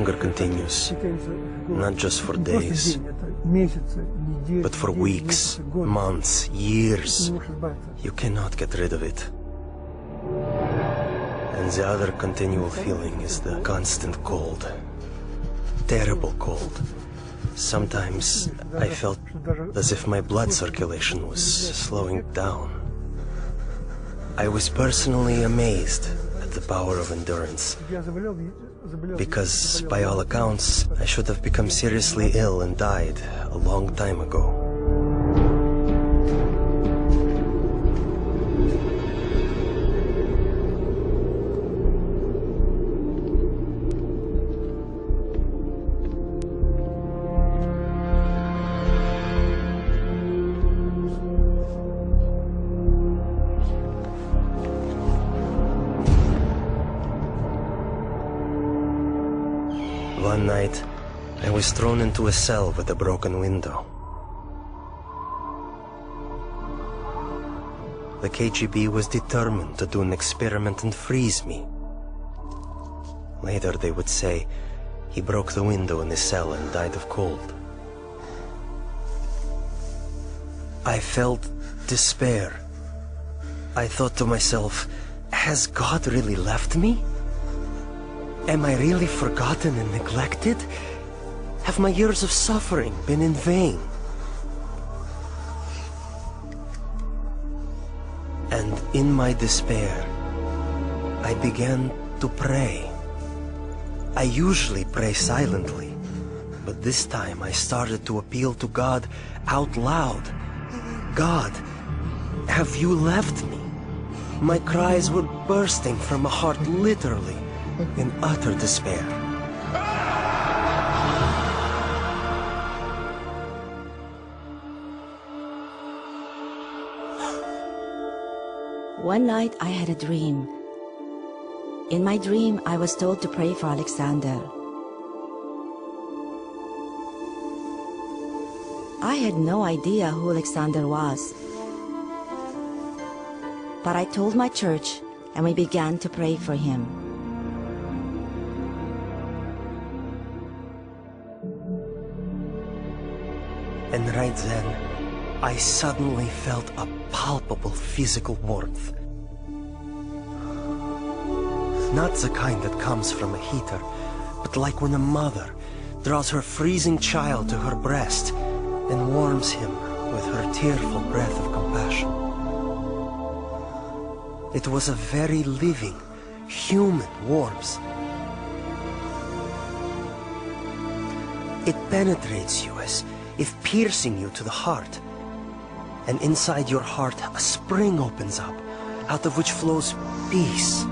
hunger continues, not just for days, but for weeks, months, years. You cannot get rid of it. And the other continual feeling is the constant cold. Terrible cold. Sometimes I felt as if my blood circulation was slowing down. I was personally amazed at the power of endurance, because by all accounts, I should have become seriously ill and died a long time ago. One night, I was thrown into a cell with a broken window. The KGB was determined to do an experiment and freeze me. Later they would say he broke the window in his cell and died of cold. I felt despair. I thought to myself, has God really left me? Am I really forgotten and neglected? Have my years of suffering been in vain? And in my despair, I began to pray. I usually pray silently, but this time I started to appeal to God out loud. God, have you left me? My cries were bursting from my heart literally, in utter despair. One night I had a dream. In my dream, I was told to pray for Alexander. I had no idea who Alexander was. But I told my church, and we began to pray for him. And right then, I suddenly felt a palpable physical warmth. Not the kind that comes from a heater, but like when a mother draws her freezing child to her breast and warms him with her tearful breath of compassion. It was a very living, human warmth. It penetrates you as if piercing you to the heart. And inside your heart, a spring opens up, out of which flows peace.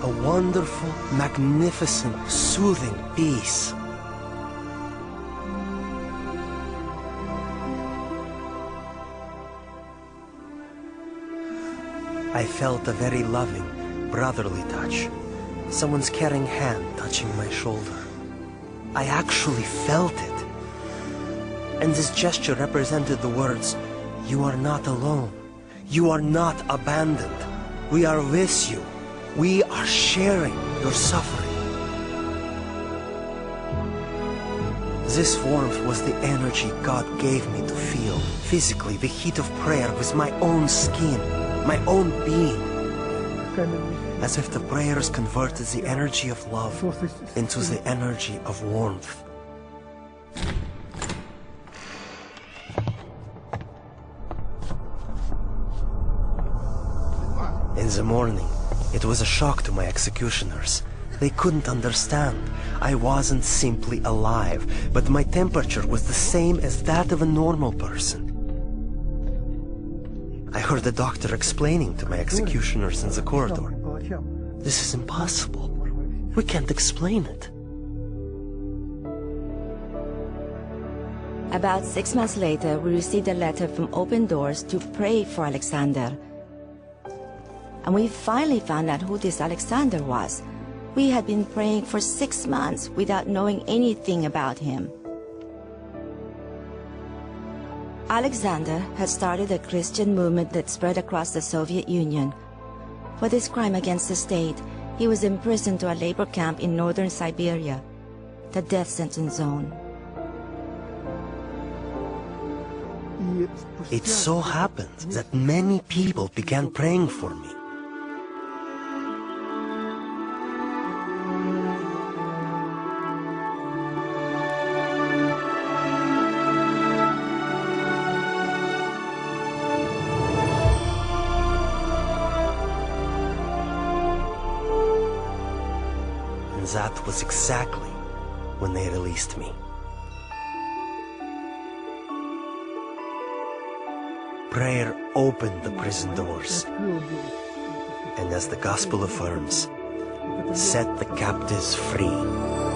A wonderful, magnificent, soothing peace. I felt a very loving, brotherly touch. Someone's caring hand touching my shoulder. I actually felt it. And this gesture represented the words, "You are not alone. You are not abandoned. We are with you. We are sharing your suffering." This warmth was the energy God gave me to feel physically the heat of prayer with my own skin, my own being. As if the prayers converted the energy of love into the energy of warmth. In the morning, it was a shock to my executioners. They couldn't understand. I wasn't simply alive, but my temperature was the same as that of a normal person. I heard the doctor explaining to my executioners in the corridor, "This is impossible. We can't explain it." About 6 months later, we received a letter from Open Doors to pray for Alexander. And we finally found out who this Alexander was. We had been praying for 6 months without knowing anything about him. Alexander had started a Christian movement that spread across the Soviet Union. For this crime against the state, he was imprisoned to a labor camp in northern Siberia. the death sentence zone. It so happened that many people began praying for me. And that was exactly when they released me. Prayer opened the prison doors, and as the gospel affirms, set the captives free.